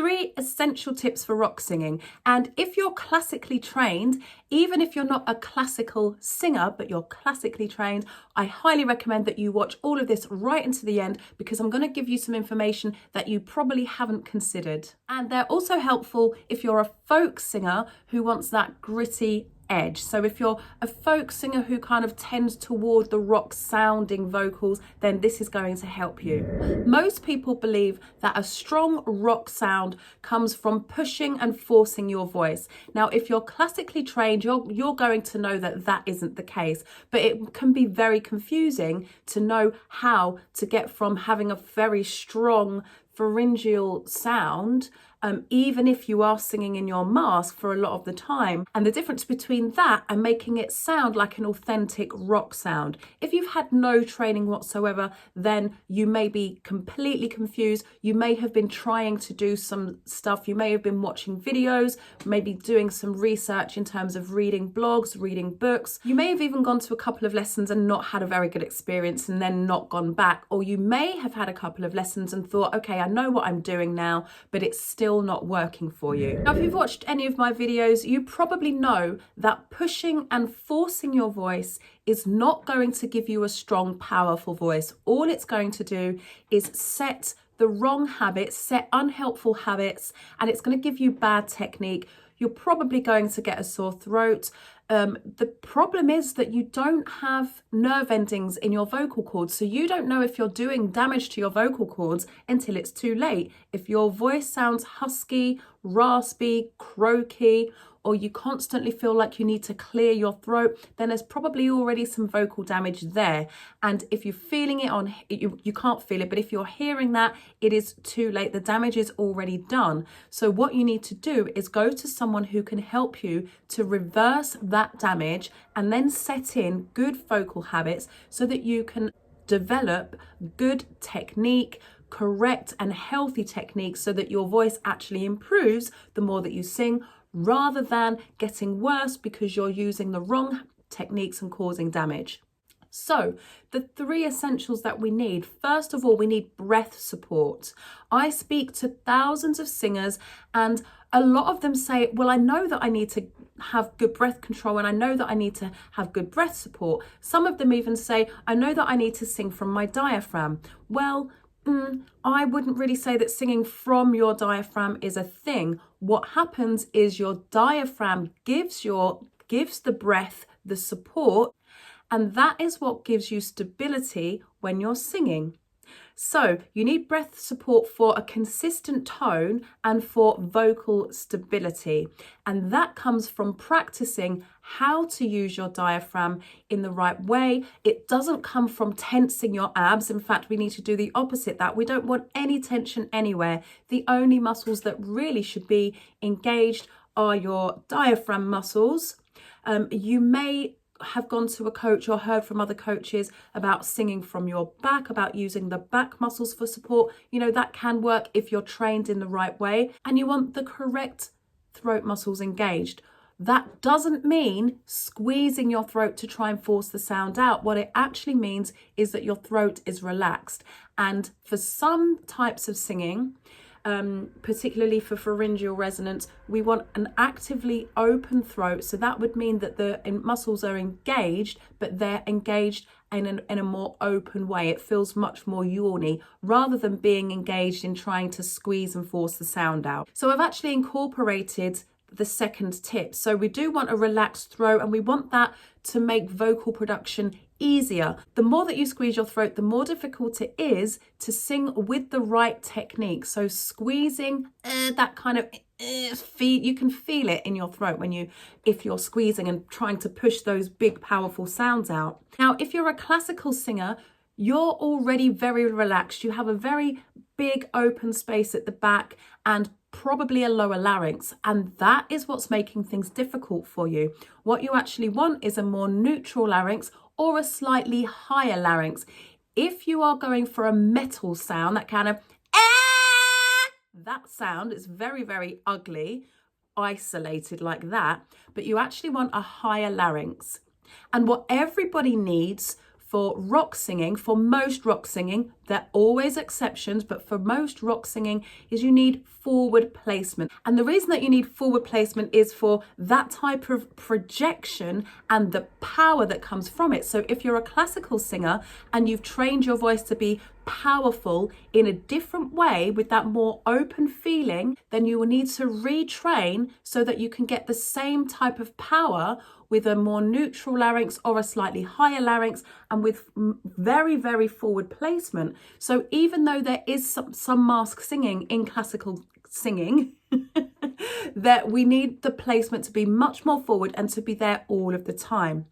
3 essential tips for rock singing. And if you're classically trained, even if you're not a classical singer, but you're classically trained, I highly recommend that you watch all of this right into the end, because I'm going to give you some information that you probably haven't considered. And they're also helpful if you're a folk singer who wants that gritty edge. So if you're a folk singer who kind of tends toward the rock sounding vocals, then this is going to help you. Most people believe that a strong rock sound comes from pushing and forcing your voice. Now, if you're classically trained, you're going to know that that isn't the case, but it can be very confusing to know how to get from having a very strong pharyngeal sound, even if you are singing in your mask for a lot of the time, and the difference between that and making it sound like an authentic rock sound. If you've had no training whatsoever, then you may be completely confused. You may have been trying to do some stuff. You may have been watching videos, maybe doing some research in terms of reading blogs, reading books. You may have even gone to a couple of lessons and not had a very good experience and then not gone back. Or you may have had a couple of lessons and thought, okay, I know what I'm doing now, but it's still not working for you. Now, if you've watched any of my videos, you probably know that pushing and forcing your voice is not going to give you a strong, powerful voice. All it's going to do is set the wrong habits, set unhelpful habits, and it's going to give you bad technique. You're probably going to get a sore throat. The problem is that you don't have nerve endings in your vocal cords, so you don't know if you're doing damage to your vocal cords until it's too late. If your voice sounds husky, raspy, croaky, or you constantly feel like you need to clear your throat, then there's probably already some vocal damage there. And if you're feeling it you can't feel it, but if you're hearing that, it is too late. The damage is already done. So what you need to do is go to someone who can help you to reverse that damage and then set in good vocal habits so that you can develop good technique, correct and healthy techniques, so that your voice actually improves the more that you sing, rather than getting worse because you're using the wrong techniques and causing damage. So the 3 essentials that we need: first of all, we need breath support. I speak to thousands of singers, and a lot of them say, well, I know that I need to have good breath control and I know that I need to have good breath support. Some of them even say, I know that I need to sing from my diaphragm. Well, I wouldn't really say that singing from your diaphragm is a thing. What happens is your diaphragm gives the breath the support, and that is what gives you stability when you're singing. So you need breath support for a consistent tone and for vocal stability. And that comes from practicing how to use your diaphragm in the right way. It doesn't come from tensing your abs. In fact, we need to do the opposite that. We don't want any tension anywhere. The only muscles that really should be engaged are your diaphragm muscles. You may have gone to a coach or heard from other coaches about singing from your back, about using the back muscles for support. You know, that can work if you're trained in the right way and you want the correct throat muscles engaged. That doesn't mean squeezing your throat to try and force the sound out. What it actually means is that your throat is relaxed. And for some types of singing, particularly for pharyngeal resonance, we want an actively open throat. So that would mean that the muscles are engaged, but they're engaged in a more open way. It feels much more yawny rather than being engaged in trying to squeeze and force the sound out. So I've actually incorporated the second tip. So we do want a relaxed throat, and we want that to make vocal production easier. The more that you squeeze your throat, the more difficult it is to sing with the right technique. So squeezing, that kind of you can feel it in your throat if you're squeezing and trying to push those big powerful sounds out. Now, if you're a classical singer, you're already very relaxed. You have a very big open space at the back and probably a lower larynx, and that is what's making things difficult for you. What you actually want is a more neutral larynx or a slightly higher larynx. If you are going for a metal sound, that kind of that sound is very, very ugly, isolated like that, but you actually want a higher larynx. And what everybody needs for rock singing, for most rock singing, there are always exceptions, but for most rock singing is you need forward placement. And the reason that you need forward placement is for that type of projection and the power that comes from it. So if you're a classical singer and you've trained your voice to be powerful in a different way with that more open feeling, then you will need to retrain so that you can get the same type of power with a more neutral larynx or a slightly higher larynx and with very, very forward placement. So even though there is some mask singing in classical singing, that we need the placement to be much more forward and to be there all of the time.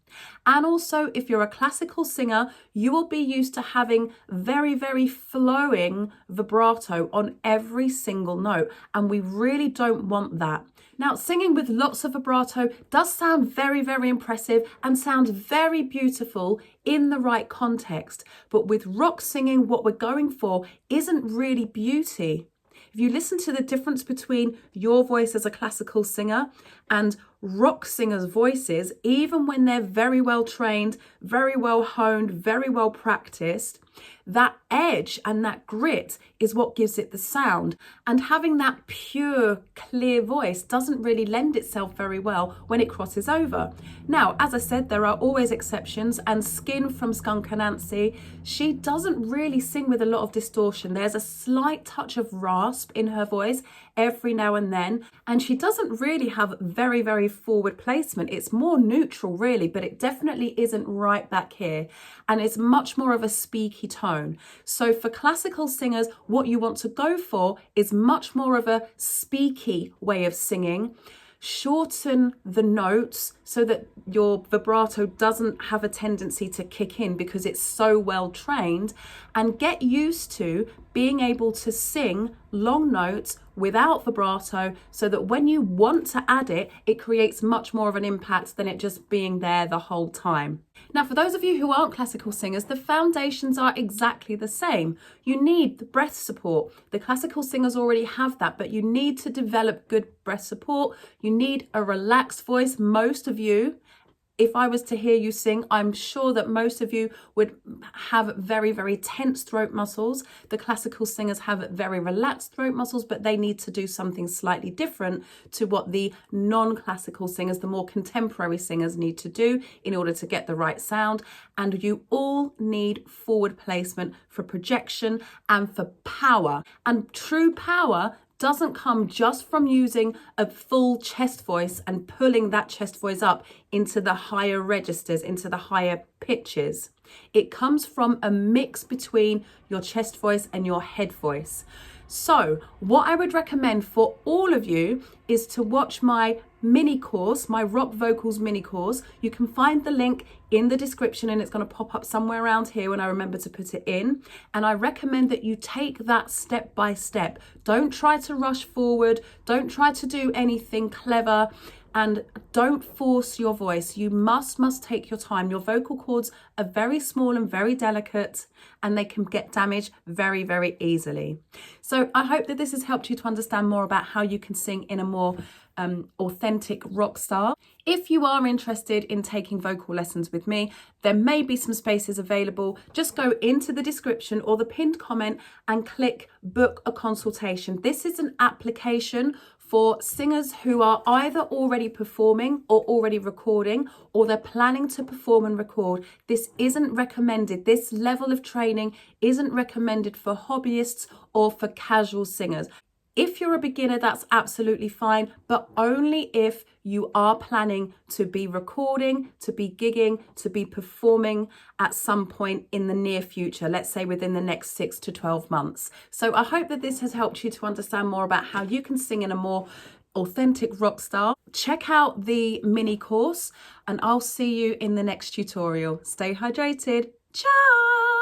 And also, if you're a classical singer, you will be used to having very, very flowing vibrato on every single note, and we really don't want that. Now, singing with lots of vibrato does sound very, very impressive and sounds very beautiful in the right context, but with rock singing, what we're going for isn't really beauty. If you listen to the difference between your voice as a classical singer and rock singers' voices, even when they're very well trained, very well honed, very well practiced, that edge and that grit is what gives it the sound. And having that pure, clear voice doesn't really lend itself very well when it crosses over. Now, as I said, there are always exceptions, and Skin from Skunk Anansie, she doesn't really sing with a lot of distortion. There's a slight touch of rasp in her voice every now and then, and she doesn't really have very, very forward placement. It's more neutral really, but it definitely isn't right back here, and it's much more of a speaky tone. So for classical singers, what you want to go for is much more of a speaky way of singing. Shorten the notes so that your vibrato doesn't have a tendency to kick in because it's so well trained, and get used to being able to sing long notes without vibrato so that when you want to add it, it creates much more of an impact than it just being there the whole time. Now, for those of you who aren't classical singers, the foundations are exactly the same. You need the breath support. The classical singers already have that, but you need to develop good breath support. You need a relaxed voice. Most of you, if I was to hear you sing, I'm sure that most of you would have very, very tense throat muscles. The classical singers have very relaxed throat muscles, but they need to do something slightly different to what the non-classical singers, the more contemporary singers, need to do in order to get the right sound. And you all need forward placement for projection and for power. And true power doesn't come just from using a full chest voice and pulling that chest voice up into the higher registers, into the higher pitches. It comes from a mix between your chest voice and your head voice. So what I would recommend for all of you is to watch my mini course, my rock vocals mini course. You can find the link in the description, and it's going to pop up somewhere around here when I remember to put it in. And I recommend that you take that step by step. Don't try to rush forward. Don't try to do anything clever. And don't force your voice. You must take your time. Your vocal cords are very small and very delicate, and they can get damaged very, very easily. So I hope that this has helped you to understand more about how you can sing in a more authentic rock style. If you are interested in taking vocal lessons with me, there may be some spaces available. Just go into the description or the pinned comment and click book a consultation. This is an application for singers who are either already performing or already recording, or they're planning to perform and record. This isn't recommended. This level of training isn't recommended for hobbyists or for casual singers. If you're a beginner, that's absolutely fine, but only if you are planning to be recording, to be gigging, to be performing at some point in the near future, let's say within the next 6 to 12 months. So I hope that this has helped you to understand more about how you can sing in a more authentic rock style. Check out the mini course, and I'll see you in the next tutorial. Stay hydrated. Ciao!